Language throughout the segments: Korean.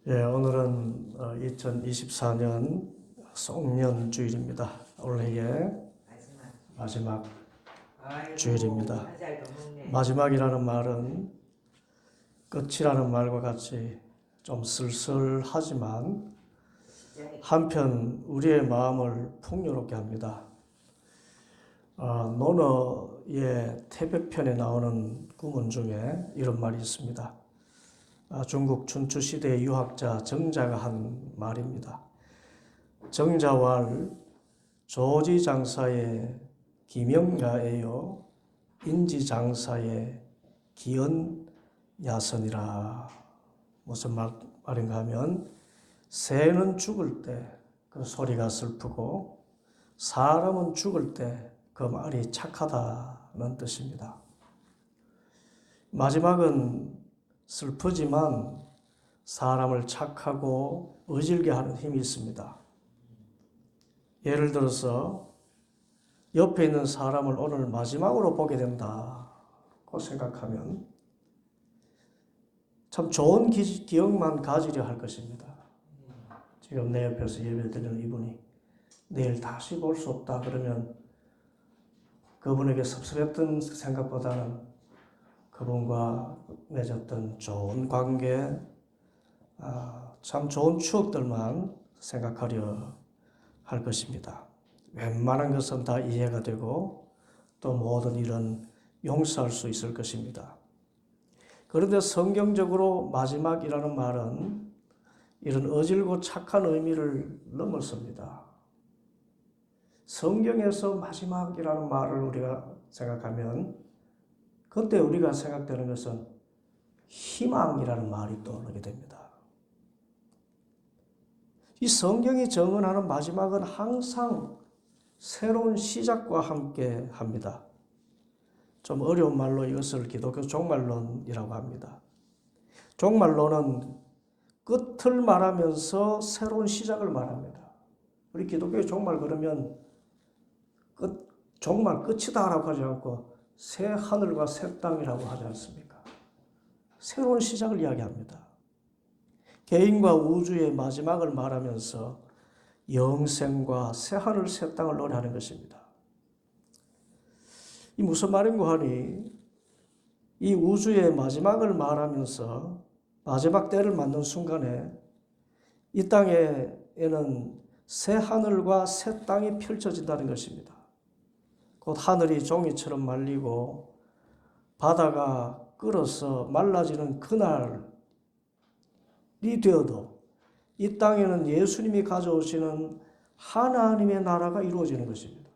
오늘은 2024년 송년주일입니다. 올해의 마지막 주일입니다. 마지막이라는 말은 끝이라는 말과 같이 좀 쓸쓸하지만 한편 우리의 마음을 풍요롭게 합니다. 논어의 태백편에 나오는 구문 중에 이런 말이 있습니다. 중국 춘추시대의 유학자 정자가 한 말입니다. 정자왈 조지장사의 기명야에요 인지장사의 기언야선이라. 무슨 말인가 하면 새는 죽을 때 그 소리가 슬프고 사람은 죽을 때 그 말이 착하다는 뜻입니다. 마지막은 슬프지만 사람을 착하고 의질게 하는 힘이 있습니다. 예를 들어서 옆에 있는 사람을 오늘 마지막으로 보게 된다고 생각하면 참 좋은 기억만 가지려 할 것입니다. 지금 내 옆에서 예배드리는 이분이 내일 다시 볼 수 없다 그러면 그분에게 섭섭했던 생각보다는 그분과 맺었던 좋은 관계, 참 좋은 추억들만 생각하려 할 것입니다. 웬만한 것은 다 이해가 되고 또 모든 일은 용서할 수 있을 것입니다. 그런데 성경적으로 마지막이라는 말은 이런 어질고 착한 의미를 넘어섭니다. 성경에서 마지막이라는 말을 우리가 생각하면 그때 우리가 생각되는 것은 희망이라는 말이 떠오르게 됩니다. 이 성경이 정언하는 마지막은 항상 새로운 시작과 함께 합니다. 좀 어려운 말로 이것을 기독교 종말론이라고 합니다. 종말론은 끝을 말하면서 새로운 시작을 말합니다. 우리 기독교의 종말 그러면 종말 끝이다라고 하지 않고 새 하늘과 새 땅이라고 하지 않습니까? 새로운 시작을 이야기합니다. 개인과 우주의 마지막을 말하면서 영생과 새 하늘 새 땅을 노래하는 것입니다. 이 무슨 말인고 하니 이 우주의 마지막을 말하면서 마지막 때를 맞는 순간에 이 땅에는 새 하늘과 새 땅이 펼쳐진다는 것입니다. 곧 하늘이 종이처럼 말리고 바다가 끓어서 말라지는 그날이 되어도 이 땅에는 예수님이 가져오시는 하나님의 나라가 이루어지는 것입니다.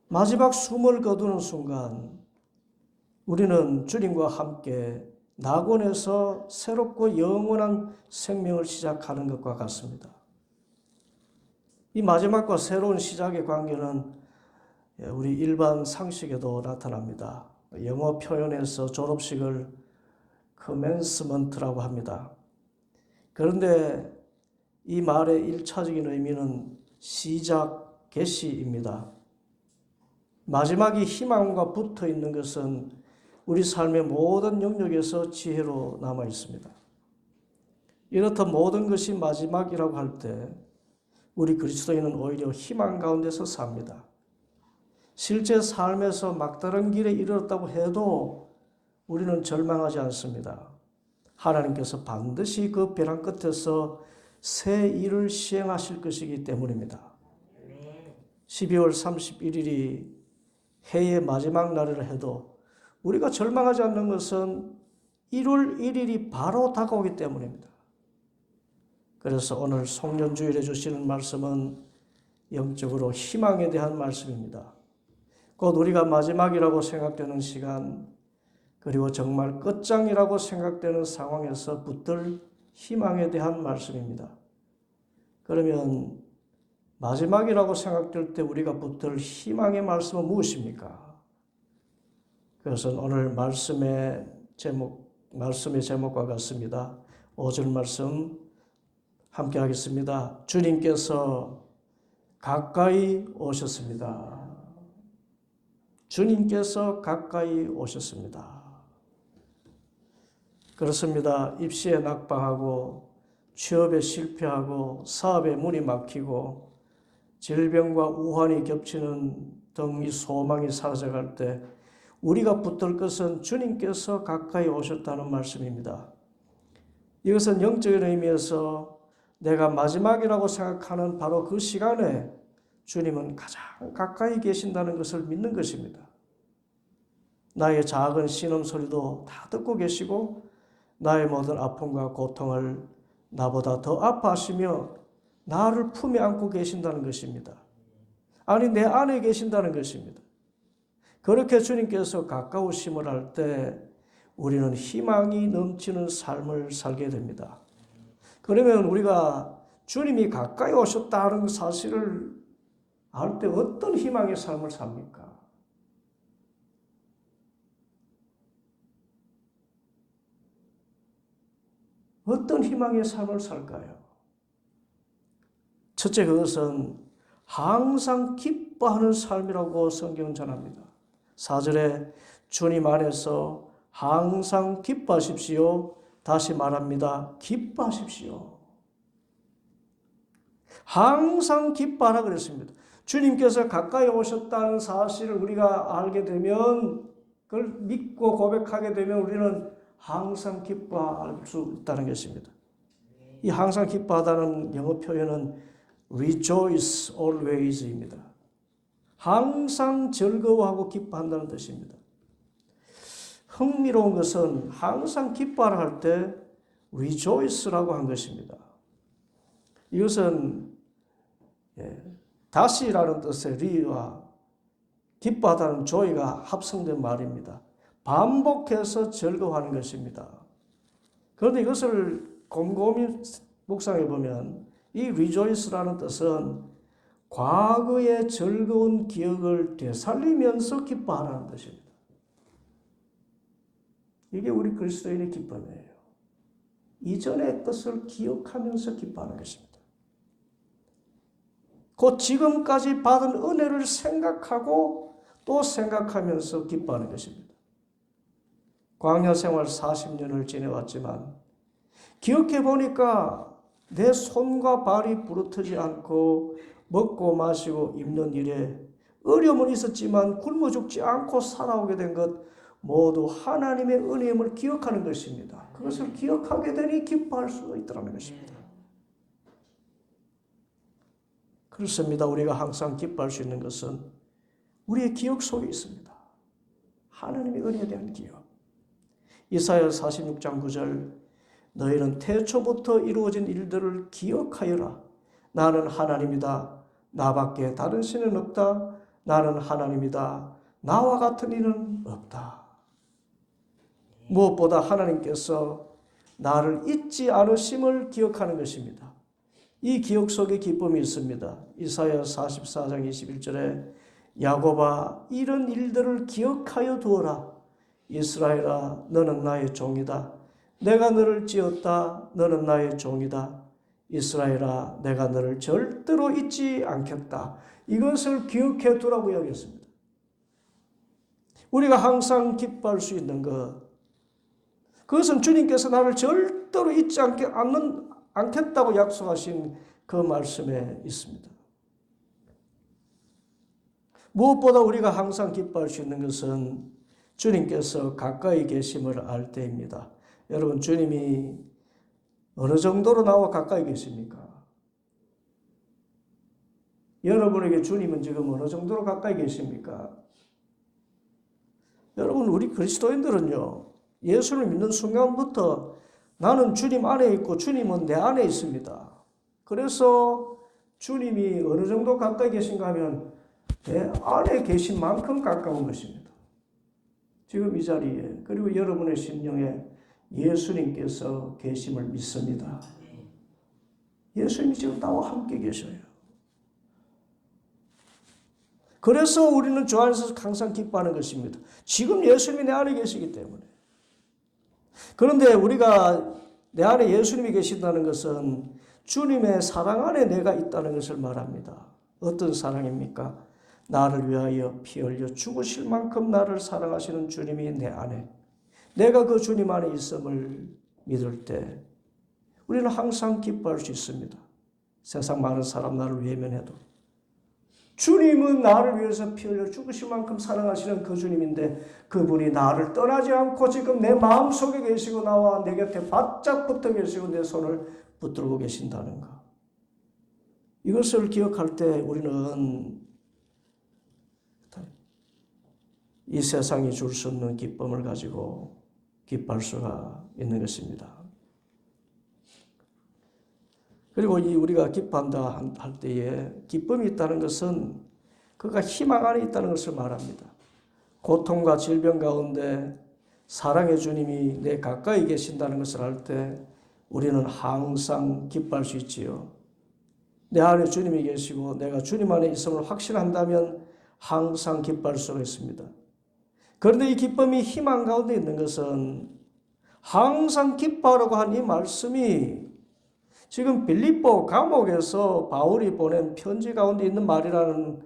마지막 숨을 거두는 순간 우리는 주님과 함께 낙원에서 새롭고 영원한 생명을 시작하는 것과 같습니다. 이 마지막과 새로운 시작의 관계는 우리 일반 상식에도 나타납니다. 영어 표현에서 졸업식을 commencement라고 합니다. 그런데 이 말의 1차적인 의미는 시작, 개시입니다. 마지막이 희망과 붙어 있는 것은 우리 삶의 모든 영역에서 지혜로 남아 있습니다. 이렇듯 모든 것이 마지막이라고 할 때 우리 그리스도인은 오히려 희망 가운데서 삽니다. 실제 삶에서 막다른 길에 이르렀다고 해도 우리는 절망하지 않습니다. 하나님께서 반드시 그 벼랑 끝에서 새 일을 시행하실 것이기 때문입니다. 12월 31일이 해의 마지막 날이라 해도 우리가 절망하지 않는 것은 1월 1일이 바로 다가오기 때문입니다. 그래서 오늘 송년주일에 주시는 말씀은 영적으로 희망에 대한 말씀입니다. 곧 우리가 마지막이라고 생각되는 시간, 그리고 정말 끝장이라고 생각되는 상황에서 붙들 희망에 대한 말씀입니다. 그러면 마지막이라고 생각될 때 우리가 붙들 희망의 말씀은 무엇입니까? 그것은 오늘 말씀의 제목과 같습니다. 5절 말씀 함께 하겠습니다. 주님께서 가까이 오셨습니다. 주님께서 가까이 오셨습니다. 그렇습니다. 입시에 낙방하고 취업에 실패하고 사업에 문이 막히고 질병과 우환이 겹치는 등 이 소망이 사라져갈 때 우리가 붙들 것은 주님께서 가까이 오셨다는 말씀입니다. 이것은 영적인 의미에서 내가 마지막이라고 생각하는 바로 그 시간에 주님은 가장 가까이 계신다는 것을 믿는 것입니다. 나의 작은 신음소리도 다 듣고 계시고 나의 모든 아픔과 고통을 나보다 더 아파하시며 나를 품에 안고 계신다는 것입니다. 아니, 내 안에 계신다는 것입니다. 그렇게 주님께서 가까우심을 할 때 우리는 희망이 넘치는 삶을 살게 됩니다. 그러면 우리가 주님이 가까이 오셨다는 사실을 알 때 어떤 희망의 삶을 삽니까? 어떤 희망의 삶을 살까요? 첫째, 그것은 항상 기뻐하는 삶이라고 성경은 전합니다. 4절에 주님 안에서 항상 기뻐하십시오. 다시 말합니다. 기뻐하십시오. 항상 기뻐하라 그랬습니다. 주님께서 가까이 오셨다는 사실을 우리가 알게 되면, 그걸 믿고 고백하게 되면 우리는 항상 기뻐할 수 있다는 것입니다. 이 항상 기뻐하다는 영어 표현은 rejoice always입니다. 항상 즐거워하고 기뻐한다는 뜻입니다. 흥미로운 것은 항상 기뻐하라 할 때 rejoice라고 한 것입니다. 이것은 다시라는 뜻의 re와 기뻐하다는 joy가 합성된 말입니다. 반복해서 즐거워하는 것입니다. 그런데 이것을 곰곰이 묵상해 보면 이 rejoice라는 뜻은 과거의 즐거운 기억을 되살리면서 기뻐하라는 뜻입니다. 이게 우리 그리스도인의 기쁨이에요. 이전의 뜻을 기억하면서 기뻐하는 것입니다. 곧 지금까지 받은 은혜를 생각하고 또 생각하면서 기뻐하는 것입니다. 광야 생활 40년을 지내왔지만 기억해 보니까 내 손과 발이 부르트지 않고 먹고 마시고 입는 일에 어려움은 있었지만 굶어 죽지 않고 살아오게 된 것 모두 하나님의 은혜임을 기억하는 것입니다. 그것을 기억하게 되니 기뻐할 수 있다는 것입니다. 그렇습니다. 우리가 항상 기뻐할 수 있는 것은 우리의 기억 속에 있습니다. 하나님의 은혜에 대한 기억. 이사야 46장 9절 너희는 태초부터 이루어진 일들을 기억하여라. 나는 하나님이다. 나밖에 다른 신은 없다. 나는 하나님이다. 나와 같은 이는 없다. 무엇보다 하나님께서 나를 잊지 않으심을 기억하는 것입니다. 이 기억 속에 기쁨이 있습니다. 이사야 44장 21절에 야곱아 이런 일들을 기억하여 두어라. 이스라엘아 너는 나의 종이다. 내가 너를 지었다. 너는 나의 종이다. 이스라엘아 내가 너를 절대로 잊지 않겠다. 이것을 기억해 두라고 이야기했습니다. 우리가 항상 기뻐할 수 있는 것, 그것은 주님께서 나를 절대로 잊지 않겠다고 약속하신 그 말씀에 있습니다. 무엇보다 우리가 항상 기뻐할 수 있는 것은 주님께서 가까이 계심을 알 때입니다. 여러분, 주님이 어느 정도로 나와 가까이 계십니까? 여러분에게 주님은 지금 어느 정도로 가까이 계십니까? 여러분, 우리 그리스도인들은요, 예수를 믿는 순간부터 나는 주님 안에 있고 주님은 내 안에 있습니다. 그래서 주님이 어느 정도 가까이 계신가 하면 내 안에 계신 만큼 가까운 것입니다. 지금 이 자리에, 그리고 여러분의 심령에 예수님께서 계심을 믿습니다. 예수님이 지금 나와 함께 계셔요. 그래서 우리는 주 안에서 항상 기뻐하는 것입니다. 지금 예수님이 내 안에 계시기 때문에. 그런데 우리가 내 안에 예수님이 계신다는 것은 주님의 사랑 안에 내가 있다는 것을 말합니다. 어떤 사랑입니까? 나를 위하여 피 흘려 죽으실 만큼 나를 사랑하시는 주님이 내 안에, 내가 그 주님 안에 있음을 믿을 때 우리는 항상 기뻐할 수 있습니다. 세상 많은 사람 나를 외면해도 주님은 나를 위해서 피 흘려 죽으실 만큼 사랑하시는 그 주님인데 그분이 나를 떠나지 않고 지금 내 마음속에 계시고 나와 내 곁에 바짝 붙어 계시고 내 손을 붙들고 계신다는 것. 이것을 기억할 때 우리는 이 세상이 줄 수 없는 기쁨을 가지고 기뻐할 수가 있는 것입니다. 그리고 우리가 기뻐한다 할 때에 기쁨이 있다는 것은 그가 희망 안에 있다는 것을 말합니다. 고통과 질병 가운데 사랑의 주님이 내 가까이 계신다는 것을 알 때 우리는 항상 기뻐할 수 있지요. 내 안에 주님이 계시고 내가 주님 안에 있음을 확신한다면 항상 기뻐할 수가 있습니다. 그런데 이 기쁨이 희망 가운데 있는 것은 항상 기뻐하라고 한 이 말씀이 지금 빌립보 감옥에서 바울이 보낸 편지 가운데 있는 말이라는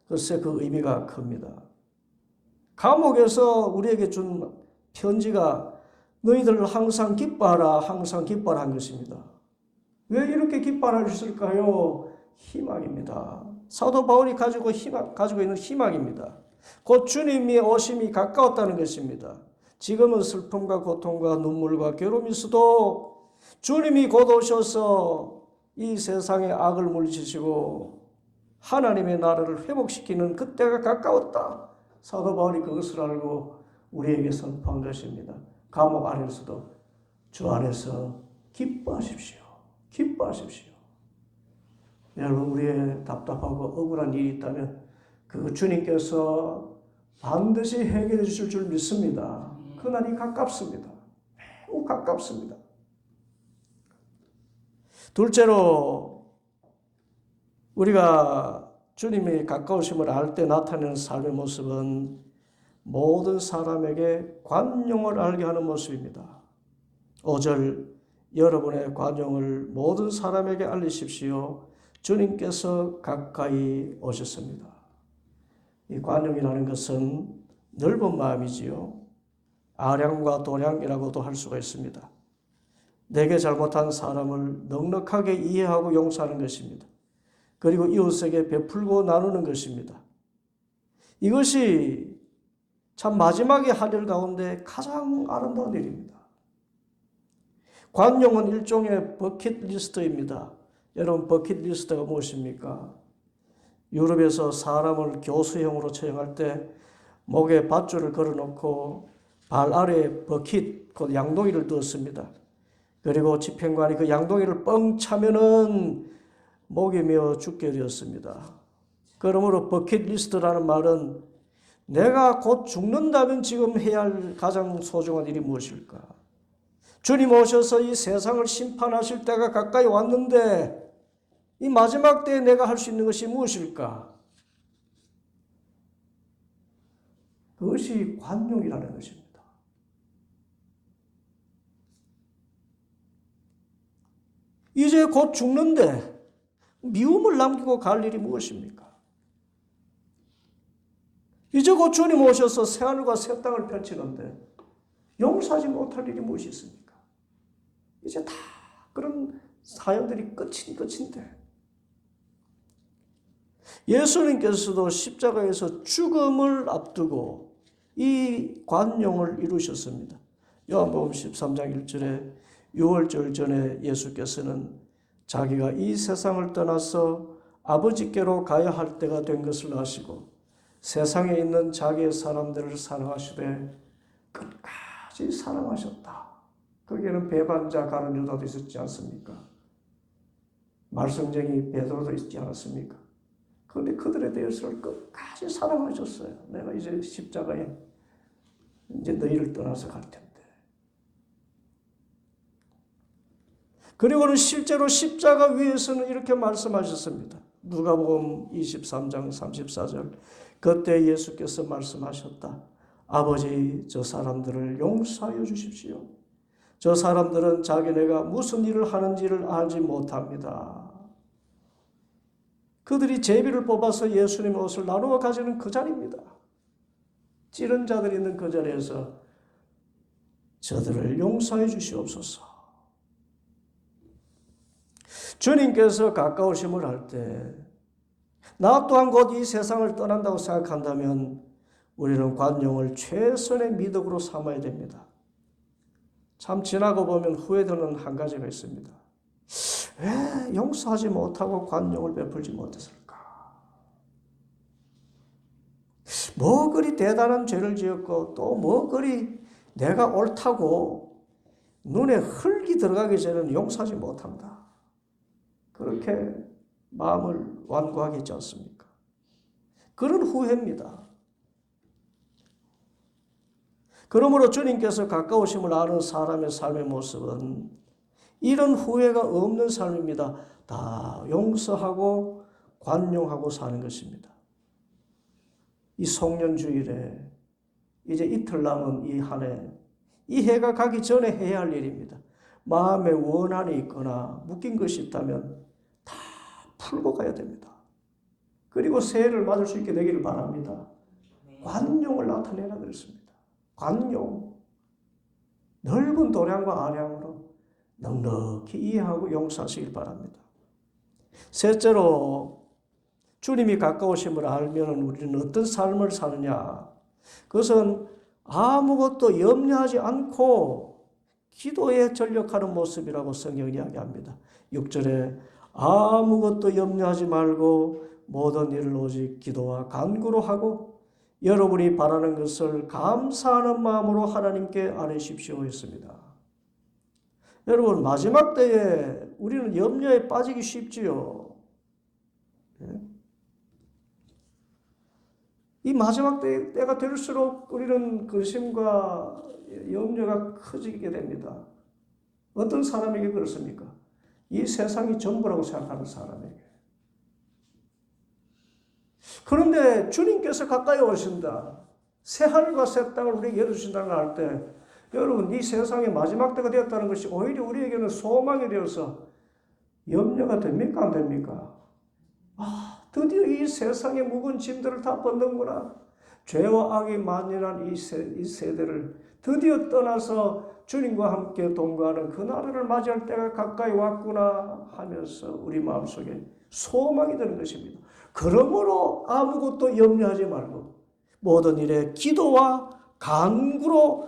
것의 그 의미가 큽니다. 감옥에서 우리에게 준 편지가 너희들 항상 기뻐하라, 항상 기뻐하라 한 것입니다. 왜 이렇게 기뻐할 수 있을까요? 희망입니다. 사도 바울이 가지고 있는 희망입니다. 곧 주님의 오심이 가까웠다는 것입니다. 지금은 슬픔과 고통과 눈물과 괴로움이 있어도 주님이 곧 오셔서 이 세상의 악을 물리치시고 하나님의 나라를 회복시키는 그때가 가까웠다. 사도 바울이 그것을 알고 우리에게 선포한 것입니다. 감옥 안에서도 주 안에서 기뻐하십시오. 기뻐하십시오. 여러분, 우리의 답답하고 억울한 일이 있다면 그 주님께서 반드시 해결해 주실 줄 믿습니다. 그날이 가깝습니다. 매우 가깝습니다. 둘째로 우리가 주님의 가까우심을 알 때 나타내는 삶의 모습은 모든 사람에게 관용을 알게 하는 모습입니다. 5절 여러분의 관용을 모든 사람에게 알리십시오. 주님께서 가까이 오셨습니다. 이 관용이라는 것은 넓은 마음이지요. 아량과 도량이라고도 할 수가 있습니다. 내게 잘못한 사람을 넉넉하게 이해하고 용서하는 것입니다. 그리고 이웃에게 베풀고 나누는 것입니다. 이것이 참 마지막의 한 일 가운데 가장 아름다운 일입니다. 관용은 일종의 버킷리스트입니다. 여러분, 버킷리스트가 무엇입니까? 유럽에서 사람을 교수형으로 처형할 때 목에 밧줄을 걸어놓고 발 아래에 버킷, 그 양동이를 두었습니다. 그리고 집행관이 그 양동이를 뻥 차면은 목이 메어 죽게 되었습니다. 그러므로 버킷리스트라는 말은 내가 곧 죽는다면 지금 해야 할 가장 소중한 일이 무엇일까? 주님 오셔서 이 세상을 심판하실 때가 가까이 왔는데 이 마지막 때에 내가 할 수 있는 것이 무엇일까? 그것이 관용이라는 것입니다. 이제 곧 죽는데 미움을 남기고 갈 일이 무엇입니까? 이제 곧 주님 오셔서 새하늘과 새 땅을 펼치는데 용서하지 못할 일이 무엇이 있습니까? 이제 다 그런 사연들이 끝인데 예수님께서도 십자가에서 죽음을 앞두고 이 관용을 이루셨습니다. 요한복음 13장 1절에 6월절 전에 예수께서는 자기가 이 세상을 떠나서 아버지께로 가야 할 때가 된 것을 아시고 세상에 있는 자기의 사람들을 사랑하시되 끝까지 사랑하셨다. 거기에는 배반자 가룟 유다도 있었지 않습니까? 말썽쟁이 베드로도 있지 않았습니까? 그런데 그들에 대해서는 끝까지 사랑하셨어요. 내가 이제 십자가에 이제 너희를 떠나서 갈 텐데. 그리고는 실제로 십자가 위에서는 이렇게 말씀하셨습니다. 누가복음 23장 34절. 그때 예수께서 말씀하셨다. 아버지, 저 사람들을 용서하여 주십시오. 저 사람들은 자기네가 무슨 일을 하는지를 알지 못합니다. 그들이 제비를 뽑아서 예수님의 옷을 나누어 가지는 그 자리입니다. 찌른 자들이 있는 그 자리에서 저들을 용서해 주시옵소서. 주님께서 가까우심을 할 때 나 또한 곧 이 세상을 떠난다고 생각한다면 우리는 관용을 최선의 미덕으로 삼아야 됩니다. 참 지나고 보면 후회되는 한 가지가 있습니다. 왜 용서하지 못하고 관용을 베풀지 못했을까? 뭐 그리 대단한 죄를 지었고 또 뭐 그리 내가 옳다고 눈에 흙이 들어가기 전에는 용서하지 못한다. 그렇게 마음을 완고하게 했지 않습니까? 그런 후회입니다. 그러므로 주님께서 가까우심을 아는 사람의 삶의 모습은 이런 후회가 없는 삶입니다. 다 용서하고 관용하고 사는 것입니다. 이 송년주일에 이제 이틀 남은 이 한 해, 이 해가 가기 전에 해야 할 일입니다. 마음에 원한이 있거나 묶인 것이 있다면 다 풀고 가야 됩니다. 그리고 새해를 맞을 수 있게 되기를 바랍니다. 관용을 나타내라 그랬습니다. 관용. 넓은 도량과 안양으로 넉넉히 이해하고 용서하시길 바랍니다. 셋째로 주님이 가까우심을 알면 우리는 어떤 삶을 사느냐. 그것은 아무것도 염려하지 않고 기도에 전력하는 모습이라고 성경이 이야기합니다. 6절에 아무것도 염려하지 말고 모든 일을 오직 기도와 간구로 하고 여러분이 바라는 것을 감사하는 마음으로 하나님께 아뢰십시오 했습니다. 여러분, 마지막 때에 우리는 염려에 빠지기 쉽지요. 이 마지막 때가 될수록 우리는 근심과 염려가 커지게 됩니다. 어떤 사람에게 그렇습니까? 이 세상이 전부라고 생각하는 사람에게. 그런데 주님께서 가까이 오신다. 새 하늘과 새 땅을 우리에게 열어주신다는 걸 알 때 여러분, 이 세상의 마지막 때가 되었다는 것이 오히려 우리에게는 소망이 되어서 염려가 됩니까? 안 됩니까? 드디어 이 세상의 묵은 짐들을 다 벗는구나. 죄와 악이 만연한 이 세대를 드디어 떠나서 주님과 함께 동거하는 그 날을 맞이할 때가 가까이 왔구나 하면서 우리 마음속에 소망이 되는 것입니다. 그러므로 아무것도 염려하지 말고 모든 일에 기도와 간구로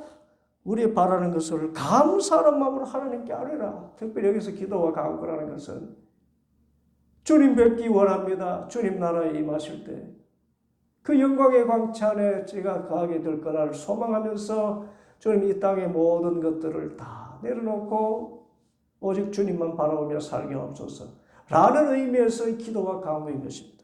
우리 바라는 것을 감사하는 마음으로 하나님께 아뢰라. 특별히 여기서 기도와 간구라는 것은 주님 뵙기 원합니다. 주님 나라에 임하실 때 그 영광의 광채 안에 제가 거하게 될 거를 소망하면서 주님 이 땅의 모든 것들을 다 내려놓고 오직 주님만 바라보며 살게 하옵소서 라는 의미에서의 기도와 간구인 것입니다.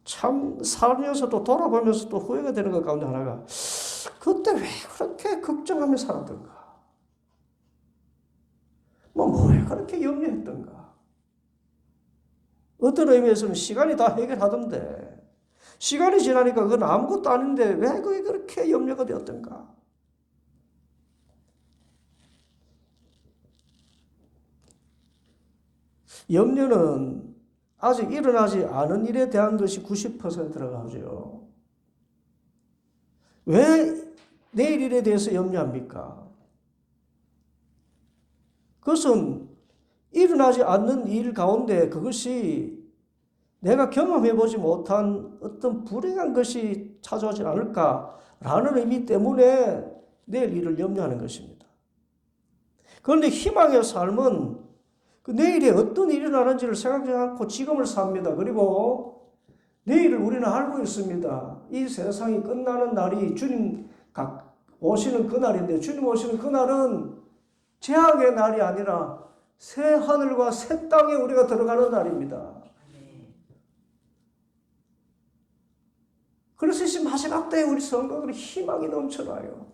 참 살면서도 돌아보면서도 후회가 되는 것 가운데 하나가 그때 왜 그렇게 걱정하며 살았던가? 왜 그렇게 염려했던가? 어떤 의미에서는 시간이 다 해결하던데 시간이 지나니까 그건 아무것도 아닌데 왜 그게 그렇게 염려가 되었던가? 염려는 아직 일어나지 않은 일에 대한 것이 90%라고 하죠. 왜 내일 일에 대해서 염려합니까? 그것은 일어나지 않는 일 가운데 그것이 내가 경험해보지 못한 어떤 불행한 것이 찾아오지 않을까라는 의미 때문에 내일 일을 염려하는 것입니다. 그런데 희망의 삶은 그 내일에 어떤 일이 일어나는지를 생각하지 않고 지금을 삽니다. 그리고 내일을 우리는 알고 있습니다. 이 세상이 끝나는 날이 주님 오시는 그날인데 주님 오시는 그날은 재앙의 날이 아니라 새 하늘과 새 땅에 우리가 들어가는 날입니다. 그래서 이 마지막 때에 우리 성도들이 희망이 넘쳐나요.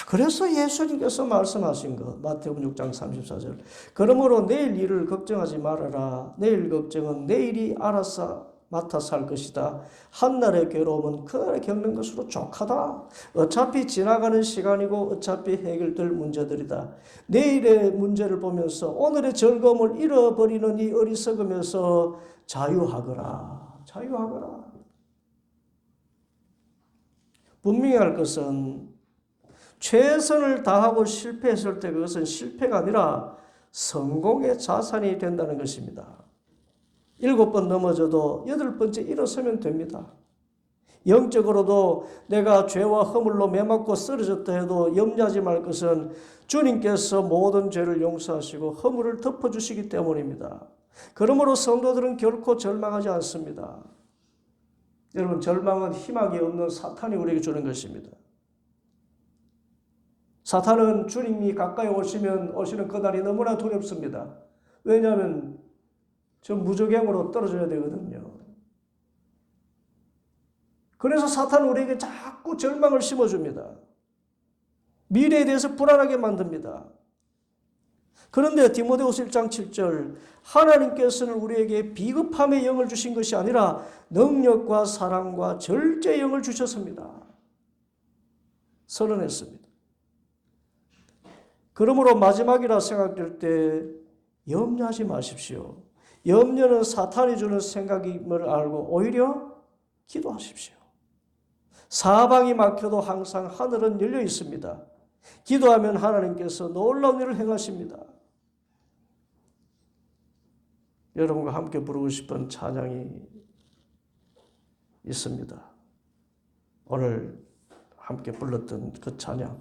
그래서 예수님께서 말씀하신 것 마태복음 6장 34절 그러므로 내일 일을 걱정하지 말아라. 내일 걱정은 내일이 알아서 맡아서 할 것이다. 한날의 괴로움은 그날에 겪는 것으로 족하다. 어차피 지나가는 시간이고 어차피 해결될 문제들이다. 내일의 문제를 보면서 오늘의 즐거움을 잃어버리는 이 어리석음에서 자유하거라. 자유하거라. 분명히 할 것은 최선을 다하고 실패했을 때 그것은 실패가 아니라 성공의 자산이 된다는 것입니다. 7번 넘어져도 8번째 일어서면 됩니다. 영적으로도 내가 죄와 허물로 매맞고 쓰러졌다 해도 염려하지 말 것은 주님께서 모든 죄를 용서하시고 허물을 덮어주시기 때문입니다. 그러므로 성도들은 결코 절망하지 않습니다. 여러분, 절망은 희망이 없는 사탄이 우리에게 주는 것입니다. 사탄은 주님이 가까이 오시는 그날이 너무나 두렵습니다. 왜냐하면 저 무저갱으로 떨어져야 되거든요. 그래서 사탄은 우리에게 자꾸 절망을 심어줍니다. 미래에 대해서 불안하게 만듭니다. 그런데 디모데후서 1장 7절 하나님께서는 우리에게 비겁함의 영을 주신 것이 아니라 능력과 사랑과 절제의 영을 주셨습니다. 선언했습니다. 그러므로 마지막이라 생각될 때 염려하지 마십시오. 염려는 사탄이 주는 생각임을 알고 오히려 기도하십시오. 사방이 막혀도 항상 하늘은 열려 있습니다. 기도하면 하나님께서 놀라운 일을 행하십니다. 여러분과 함께 부르고 싶은 찬양이 있습니다. 오늘 함께 불렀던 그 찬양,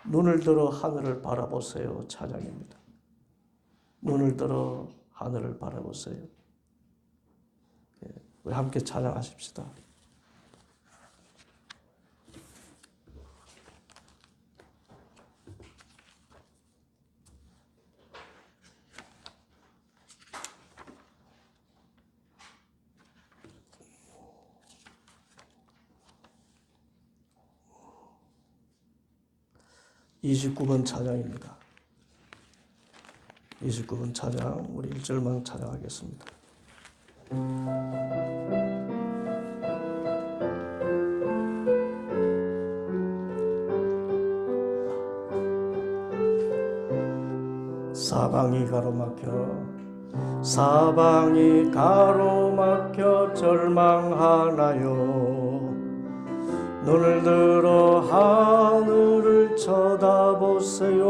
눈을 들어 하늘을 바라보세요 찬양입니다. 눈을 들어 하늘을 바라보세요. 우리 함께 찬양하십시다. (29번) 찬양입니다. 29번 찬양, 우리 1절만 찬양하겠습니다. 사방이 가로막혀 절망하나요. 눈을 들어 하늘을 쳐다보세요.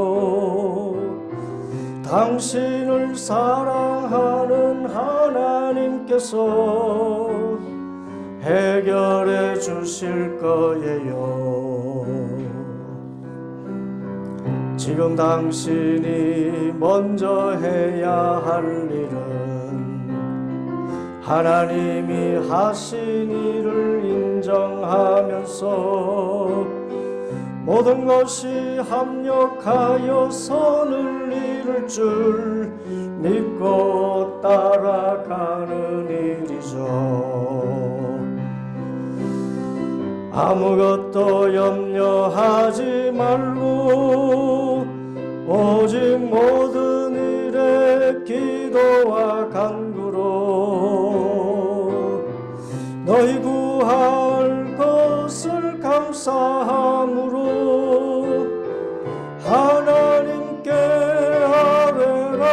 당신을 사랑하는 하나님께서 해결해 주실 거예요. 지금 당신이 먼저 해야 할 일은 하나님이 하신 일을 인정하면서 모든 것이 합력하여 선을 이룰 줄 믿고 따라가는 일이죠. 아무것도 염려하지 말고 오직 모든 일에 기도와 간구로 너희 구할 것을 감사함으로 하나님께 아뢰라.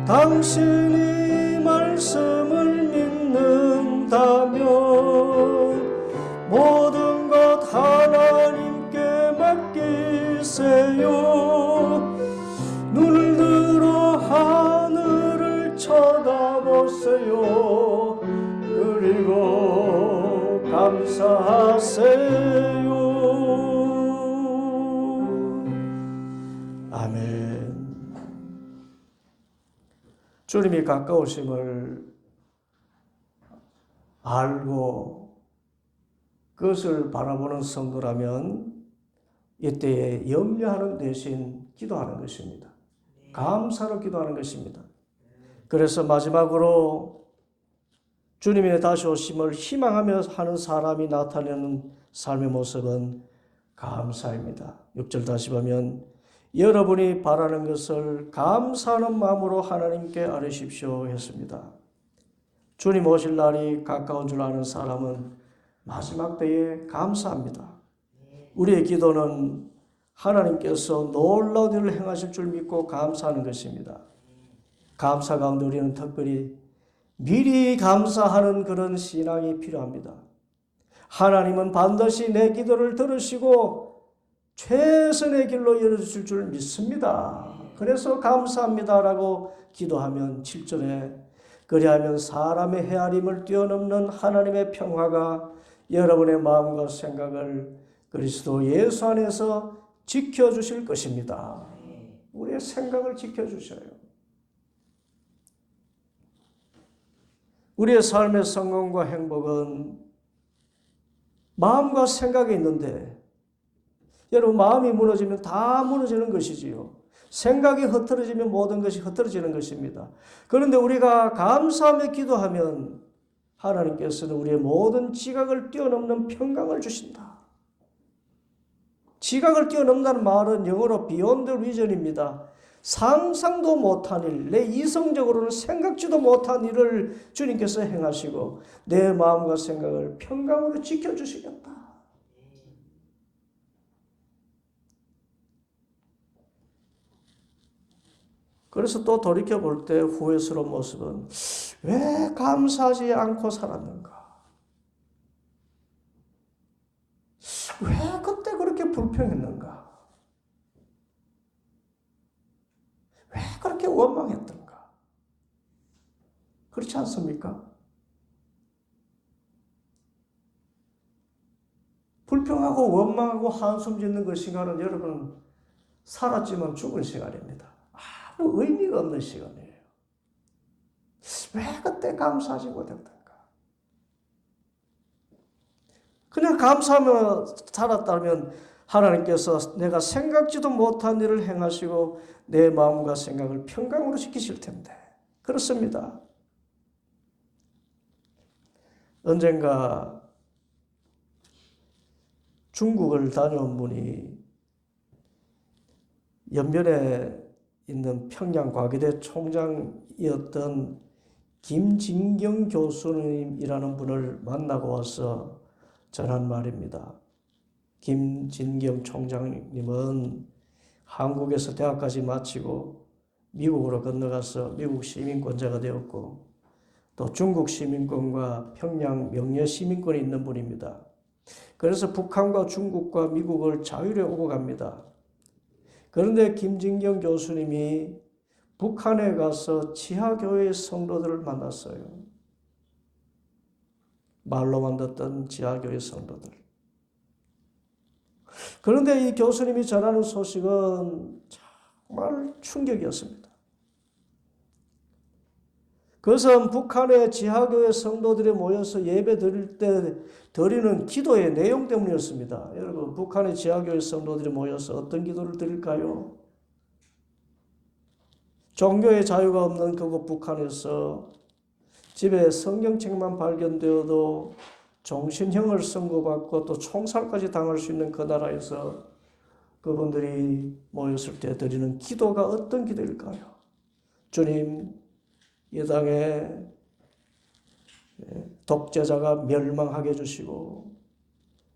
당신이 말씀을 믿는다면 모든 것 하나님께 맡기세요. 눈을 들어 하늘을 쳐다보세요. 그리고 감사하세요. 아멘. 주님이 가까우심을 알고 그것을 바라보는 성도라면 이때에 염려하는 대신 기도하는 것입니다. 감사로 기도하는 것입니다. 그래서 마지막으로 주님의 다시 오심을 희망하며 하는 사람이 나타내는 삶의 모습은 감사입니다. 6절 다시 보면 여러분이 바라는 것을 감사하는 마음으로 하나님께 아뢰십시오 했습니다. 주님 오실 날이 가까운 줄 아는 사람은 마지막 때에 감사합니다. 우리의 기도는 하나님께서 놀라운 일을 행하실 줄 믿고 감사하는 것입니다. 감사 가운데 우리는 특별히 미리 감사하는 그런 신앙이 필요합니다. 하나님은 반드시 내 기도를 들으시고 최선의 길로 열어주실 줄 믿습니다. 그래서 감사합니다라고 기도하면 7절에 그리하면 사람의 헤아림을 뛰어넘는 하나님의 평화가 여러분의 마음과 생각을 그리스도 예수 안에서 지켜주실 것입니다. 우리의 생각을 지켜주셔요. 우리의 삶의 성공과 행복은 마음과 생각에 있는데 여러분 마음이 무너지면 다 무너지는 것이지요. 생각이 흐트러지면 모든 것이 흐트러지는 것입니다. 그런데 우리가 감사하며 기도하면 하나님께서는 우리의 모든 지각을 뛰어넘는 평강을 주신다. 지각을 뛰어넘는다는 말은 영어로 beyond reason입니다. 상상도 못한 일, 내 이성적으로는 생각지도 못한 일을 주님께서 행하시고 내 마음과 생각을 평강으로 지켜주시겠다. 그래서 또 돌이켜볼 때 후회스러운 모습은 왜 감사하지 않고 살았는가? 왜 그때 그렇게 불평했는가? 왜 그렇게 원망했던가? 그렇지 않습니까? 불평하고 원망하고 한숨 짓는 그 시간은 여러분 살았지만 죽은 시간입니다. 아무 의미가 없는 시간이에요. 왜 그때 감사하지 못했던가? 그냥 감사하며 살았다면 하나님께서 내가 생각지도 못한 일을 행하시고 내 마음과 생각을 평강으로 지키실 텐데. 그렇습니다. 언젠가 중국을 다녀온 분이 연변에 있는 평양과기대 총장이었던 김진경 교수님이라는 분을 만나고 와서 전한 말입니다. 김진경 총장님은 한국에서 대학까지 마치고 미국으로 건너가서 미국 시민권자가 되었고 또 중국 시민권과 평양 명예 시민권이 있는 분입니다. 그래서 북한과 중국과 미국을 자유로이 오고 갑니다. 그런데 김진경 교수님이 북한에 가서 지하교회 성도들을 만났어요. 말로만 듣던 지하교회 성도들. 그런데 이 교수님이 전하는 소식은 정말 충격이었습니다. 그것은 북한의 지하교회 성도들이 모여서 예배 드릴 때 드리는 기도의 내용 때문이었습니다. 여러분, 북한의 지하교회 성도들이 모여서 어떤 기도를 드릴까요? 종교의 자유가 없는 그곳 북한에서 집에 성경책만 발견되어도 종신형을 선고받고 또 총살까지 당할 수 있는 그 나라에서 그분들이 모였을 때 드리는 기도가 어떤 기도일까요? 주님, 이 땅에 독재자가 멸망하게 해주시고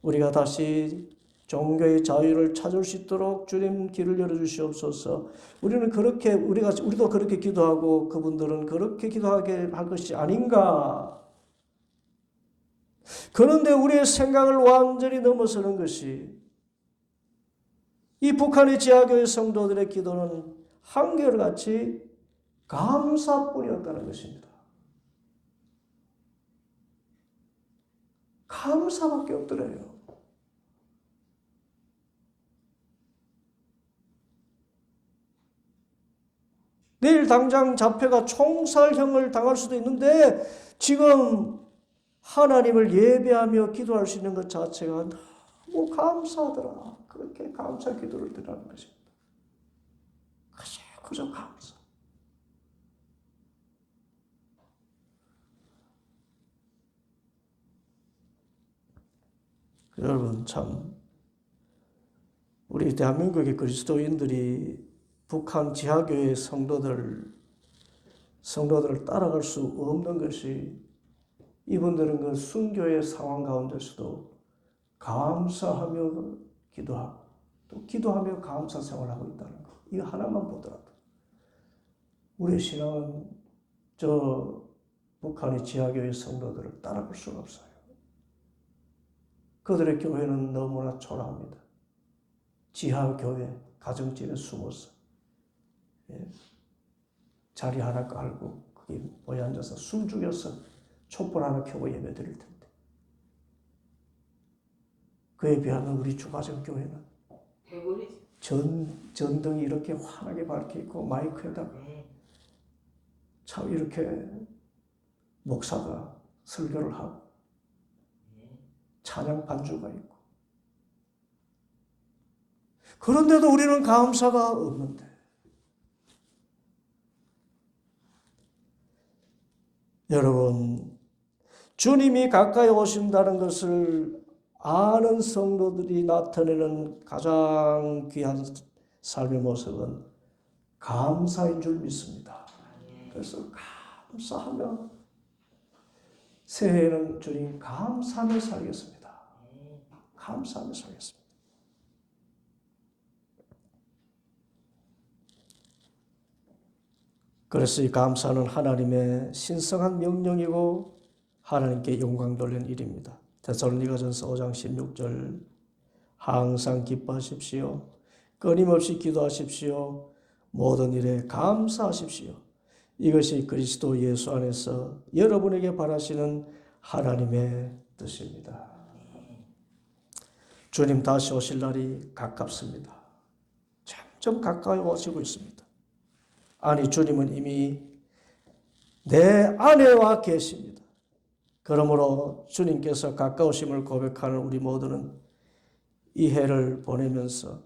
우리가 다시 종교의 자유를 찾을 수 있도록 주님 길을 열어주시옵소서. 우리도 그렇게 기도하고 그분들은 그렇게 기도하게 할 것이 아닌가. 그런데 우리의 생각을 완전히 넘어서는 것이 이 북한의 지하교회 성도들의 기도는 한결같이 감사뿐이었다는 것입니다. 감사밖에 없더래요. 내일 당장 잡혀가 총살형을 당할 수도 있는데 지금 하나님을 예배하며 기도할 수 있는 것 자체가 너무 감사하더라. 그렇게 감사 기도를 드리는 것입니다. 그저 감사. 여러분 참 우리 대한민국의 그리스도인들이 북한 지하교회 성도들을 따라갈 수 없는 것이 이분들은 그 순교의 상황 가운데서도 감사하며 기도하고 또 기도하며 감사 생활하고 있다는 것. 이거 하나만 보더라도 우리 신앙은 저 북한의 지하교회 성도들을 따라갈 수가 없어요. 그들의 교회는 너무나 초라합니다. 지하교회, 가정집에 숨어서 자리 하나 깔고 거기 모여 앉아서 숨 죽여서 촛불 하나 켜고 예배 드릴 텐데, 그에 비하면 우리 주가정교회는 전등이 이렇게 환하게 밝혀 있고 마이크에다가 참 이렇게 목사가 설교를 하고 찬양 반주가 있고, 그런데도 우리는 감사가 없는데, 여러분, 주님이 가까이 오신다는 것을 아는 성도들이 나타내는 가장 귀한 삶의 모습은 감사인 줄 믿습니다. 그래서 감사하며, 새해에는 주님 감사하며 살겠습니다. 감사하며 살겠습니다. 그래서 이 감사는 하나님의 신성한 명령이고 하나님께 영광 돌리는 일입니다. 데살로니가전서 5장 16절, 항상 기뻐하십시오. 끊임없이 기도하십시오. 모든 일에 감사하십시오. 이것이 그리스도 예수 안에서 여러분에게 바라시는 하나님의 뜻입니다. 주님 다시 오실 날이 가깝습니다. 점점 가까이 오시고 있습니다. 아니, 주님은 이미 내 안에 와 계십니다. 그러므로 주님께서 가까우심을 고백하는 우리 모두는 이 해를 보내면서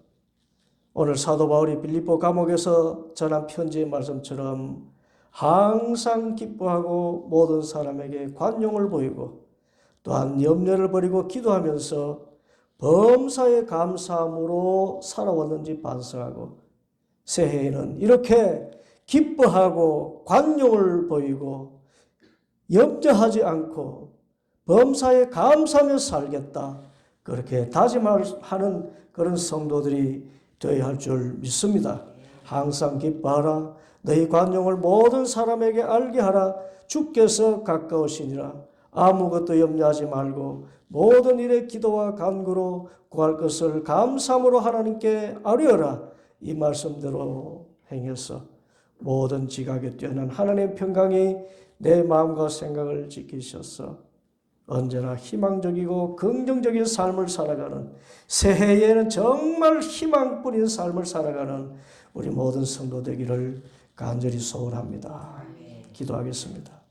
오늘 사도 바울이 빌립보 감옥에서 전한 편지의 말씀처럼 항상 기뻐하고 모든 사람에게 관용을 보이고 또한 염려를 버리고 기도하면서 범사에 감사함으로 살아왔는지 반성하고, 새해에는 이렇게 기뻐하고 관용을 보이고 염려하지 않고 범사에 감사하며 살겠다, 그렇게 다짐하는 그런 성도들이 되어야 할 줄 믿습니다. 항상 기뻐하라. 너희 관용을 모든 사람에게 알게 하라. 주께서 가까우시니라. 아무것도 염려하지 말고 모든 일에 기도와 간구로 구할 것을 감사함으로 하나님께 아뢰어라. 이 말씀대로 행해서 모든 지각에 뛰어난 하나님의 평강이 내 마음과 생각을 지키셔서 언제나 희망적이고 긍정적인 삶을 살아가는, 새해에는 정말 희망뿐인 삶을 살아가는 우리 모든 성도 되기를 간절히 소원합니다. 기도하겠습니다.